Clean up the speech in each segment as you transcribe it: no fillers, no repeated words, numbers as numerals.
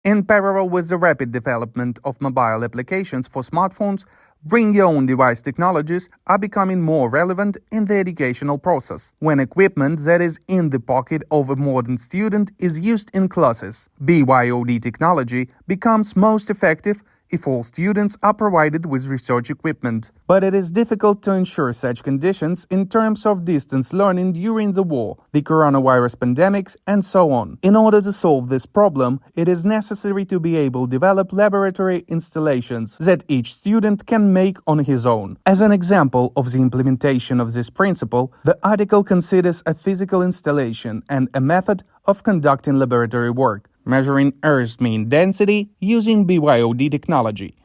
In parallel with the rapid development of mobile applications for smartphones, bring-your-own-device technologies are becoming more relevant in the educational process, when equipment that is in the pocket of a modern student is used in classes. BYOD technology becomes most effective if all students are provided with research equipment. But it is difficult to ensure such conditions in terms of distance learning during the war, the coronavirus pandemics, and so on. In order to solve this problem, it is necessary to be able to develop laboratory installations that each student can make on his own. As an example of the implementation of this principle, the article considers a physical installation and a method of conducting laboratory work, measuring Earth's mean density using BYOD technology.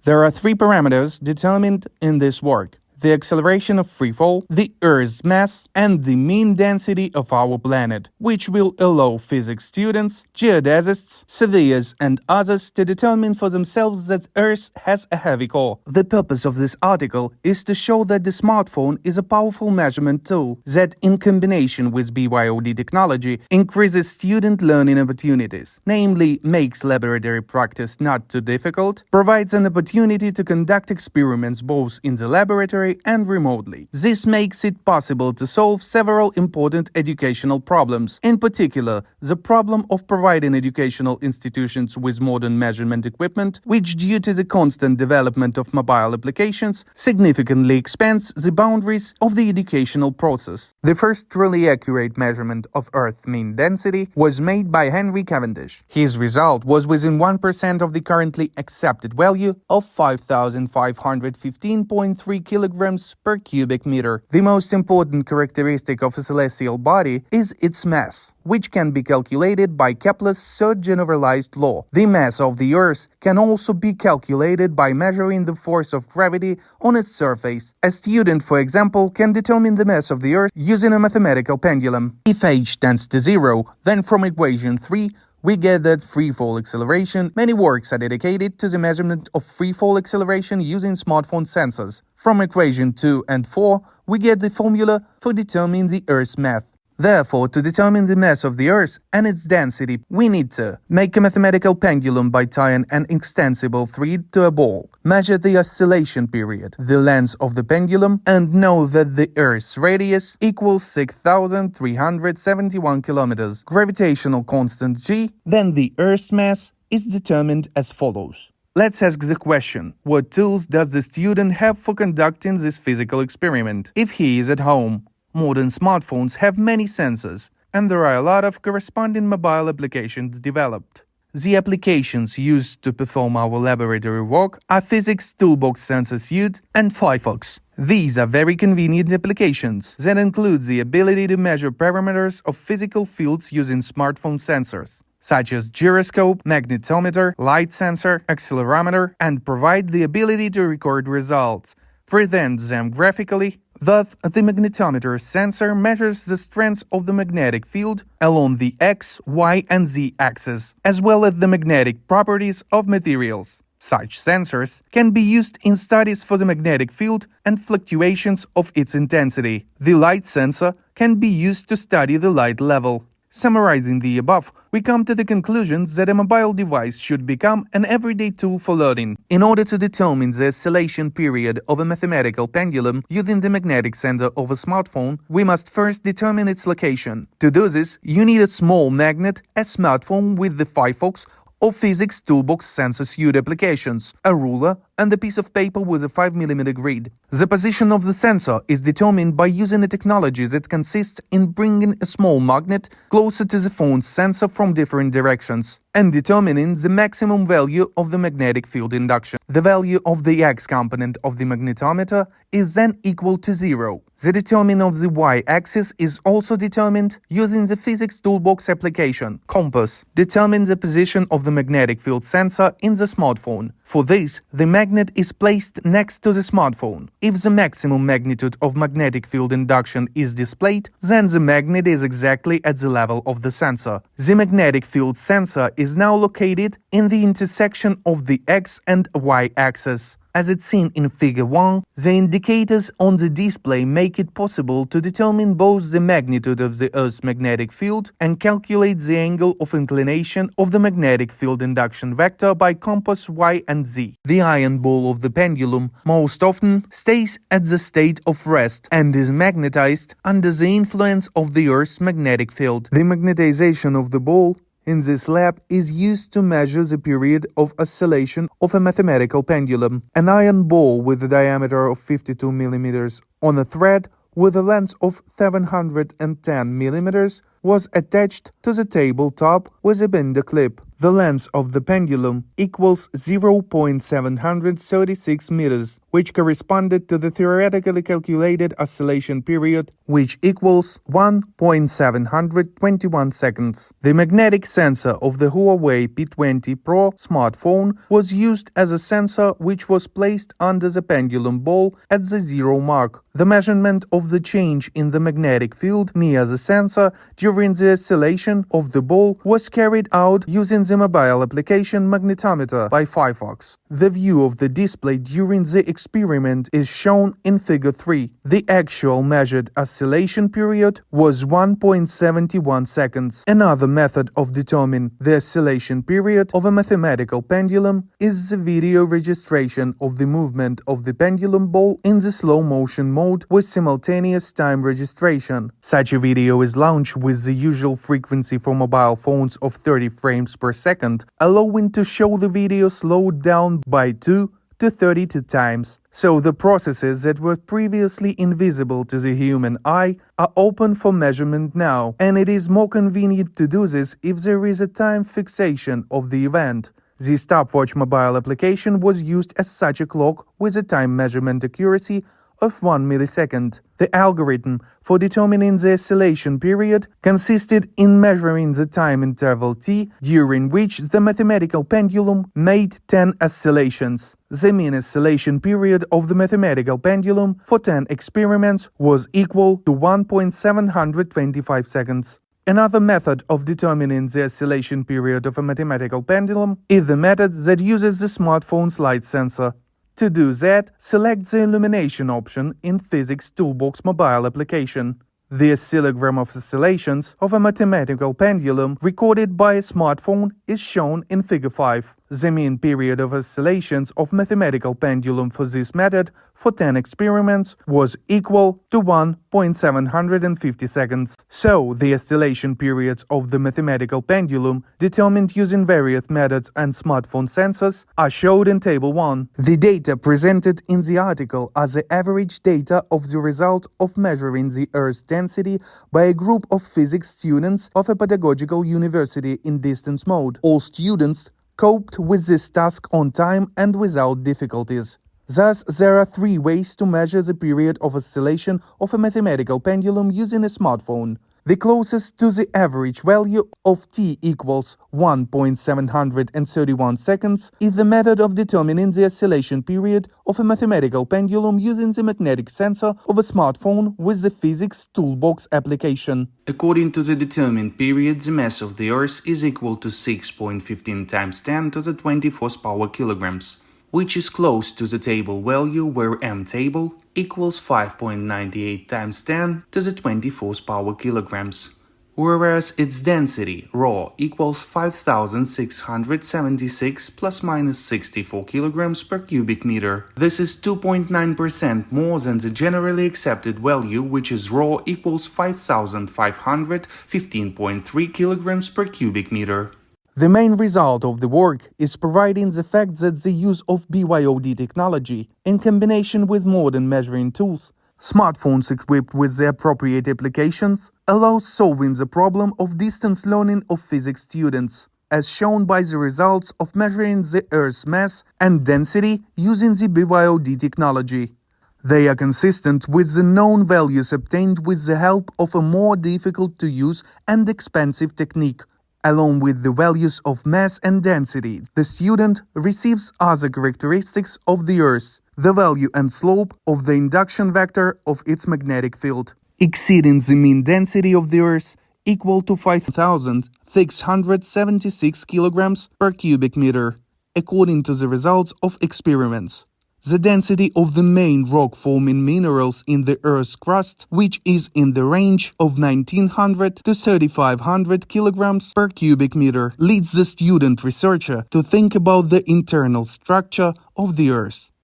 There are three parameters determined in this work: the acceleration of freefall, the Earth's mass, and the mean density of our planet, which will allow physics students, geodesists, surveyors, and others to determine for themselves that Earth has a heavy core. The purpose of this article is to show that the smartphone is a powerful measurement tool that, in combination with BYOD technology, increases student learning opportunities, namely makes laboratory practice not too difficult, provides an opportunity to conduct experiments both in the laboratory and remotely. This makes it possible to solve several important educational problems, in particular, the problem of providing educational institutions with modern measurement equipment, which, due to the constant development of mobile applications, significantly expands the boundaries of the educational process. The first truly accurate measurement of Earth's mean density was made by Henry Cavendish. His result was within 1% of the currently accepted value of 5,515.3 kilograms per cubic meter. The most important characteristic of a celestial body is its mass, which can be calculated by Kepler's third generalized law. The mass of the Earth can also be calculated by measuring the force of gravity on its surface. A student, for example, can determine the mass of the Earth using a mathematical pendulum. If h tends to 0, then from equation 3, we get that freefall acceleration. Many works are dedicated to the measurement of freefall acceleration using smartphone sensors. From equation 2 and 4, we get the formula for determining the Earth's mass. Therefore, to determine the mass of the Earth and its density, we need to make a mathematical pendulum by tying an extensible thread to a ball, measure the oscillation period, the length of the pendulum, and know that the Earth's radius equals 6,371 kilometers, gravitational constant g, then the Earth's mass is determined as follows. Let's ask the question: what tools does the student have for conducting this physical experiment? If he is at home, modern smartphones have many sensors, and there are a lot of corresponding mobile applications developed. The applications used to perform our laboratory work are Physics Toolbox Sensor Suite and Firefox. These are very convenient applications that include the ability to measure parameters of physical fields using smartphone sensors, such as gyroscope, magnetometer, light sensor, accelerometer, and provide the ability to record results, present them graphically. Thus, the magnetometer sensor measures the strength of the magnetic field along the X, Y, and Z axes, as well as the magnetic properties of materials. Such sensors can be used in studies for the magnetic field and fluctuations of its intensity. The light sensor can be used to study the light level. Summarizing the above, we come to the conclusion that a mobile device should become an everyday tool for learning. In order to determine the oscillation period of a mathematical pendulum using the magnetic center of a smartphone, we must first determine its location. To do this, you need a small magnet, a smartphone with the Firefox or Physics Toolbox Sensor Suite applications, a ruler, and a piece of paper with a 5mm grid. The position of the sensor is determined by using a technology that consists in bringing a small magnet closer to the phone's sensor from different directions and determining the maximum value of the magnetic field induction. The value of the X component of the magnetometer is then equal to 0. The determinant of the Y-axis is also determined using the Physics Toolbox application. Compass determines the position of the magnetic field sensor in the smartphone. For this, the magnet is placed next to the smartphone. If the maximum magnitude of magnetic field induction is displayed, then the magnet is exactly at the level of the sensor. The magnetic field sensor is now located in the intersection of the X and Y axis. As it's seen in Figure 1, the indicators on the display make it possible to determine both the magnitude of the Earth's magnetic field and calculate the angle of inclination of the magnetic field induction vector by compass Y and Z. The iron ball of the pendulum most often stays at the state of rest and is magnetized under the influence of the Earth's magnetic field. The magnetization of the ball in this lab is used to measure the period of oscillation of a mathematical pendulum. An iron ball with a diameter of 52 millimeters on a thread with a length of 710 millimeters was attached to the tabletop with a binder clip. The length of the pendulum equals 0.736 meters, which corresponded to the theoretically calculated oscillation period, which equals 1.721 seconds. The magnetic sensor of the Huawei P20 Pro smartphone was used as a sensor which was placed under the pendulum ball at the zero mark. The measurement of the change in the magnetic field near the sensor during the oscillation of the ball was carried out using the mobile application magnetometer by Firefox. The view of the display during the experiment is shown in Figure 3. The actual measured oscillation period was 1.71 seconds. Another method of determining the oscillation period of a mathematical pendulum is the video registration of the movement of the pendulum ball in the slow motion mode with simultaneous time registration. Such a video is launched with the usual frequency for mobile phones of 30 frames per second, allowing to show the video slowed down by 2 to 32 times. So the processes that were previously invisible to the human eye are open for measurement now, and it is more convenient to do this if there is a time fixation of the event. The stopwatch mobile application was used as such a clock with a time measurement accuracy of 1 millisecond. The algorithm for determining the oscillation period consisted in measuring the time interval t during which the mathematical pendulum made 10 oscillations. The mean oscillation period of the mathematical pendulum for 10 experiments was equal to 1.725 seconds. Another method of determining the oscillation period of a mathematical pendulum is the method that uses the smartphone's light sensor. To do that, select the illumination option in Physics Toolbox mobile application. The oscillogram of oscillations of a mathematical pendulum recorded by a smartphone is shown in Figure 5. The mean period of oscillations of mathematical pendulum for this method for 10 experiments was equal to 1.750 seconds. So, the oscillation periods of the mathematical pendulum, determined using various methods and smartphone sensors, are shown in Table 1. The data presented in the article are the average data of the result of measuring the Earth's density by a group of physics students of a pedagogical university in distance mode. All students coped with this task on time and without difficulties. Thus, there are 3 ways to measure the period of oscillation of a mathematical pendulum using a smartphone. The closest to the average value of t equals 1.731 seconds is the method of determining the oscillation period of a mathematical pendulum using the magnetic sensor of a smartphone with the Physics Toolbox application. According to the determined period, the mass of the Earth is equal to 6.15 times 10 to the 24th power kilograms, which is close to the table value where m table equals 5.98 times 10 to the 24th power kilograms, whereas its density, ρ, equals 5,676 plus minus 64 kilograms per cubic meter. This is 2.9% more than the generally accepted value, which is ρ equals 5,515.3 kilograms per cubic meter. The main result of the work is providing the fact that the use of BYOD technology, in combination with modern measuring tools, smartphones equipped with the appropriate applications, allows solving the problem of distance learning of physics students, as shown by the results of measuring the Earth's mass and density using the BYOD technology. They are consistent with the known values obtained with the help of a more difficult-to-use and expensive technique. Along with the values of mass and density, the student receives other characteristics of the Earth, the value and slope of the induction vector of its magnetic field, exceeding the mean density of the Earth, equal to 5,676 kilograms per cubic meter, according to the results of experiments. The density of the main rock-forming minerals in the Earth's crust, which is in the range of 1900 to 3500 kilograms per cubic meter, leads the student researcher to think about the internal structure of the Earth.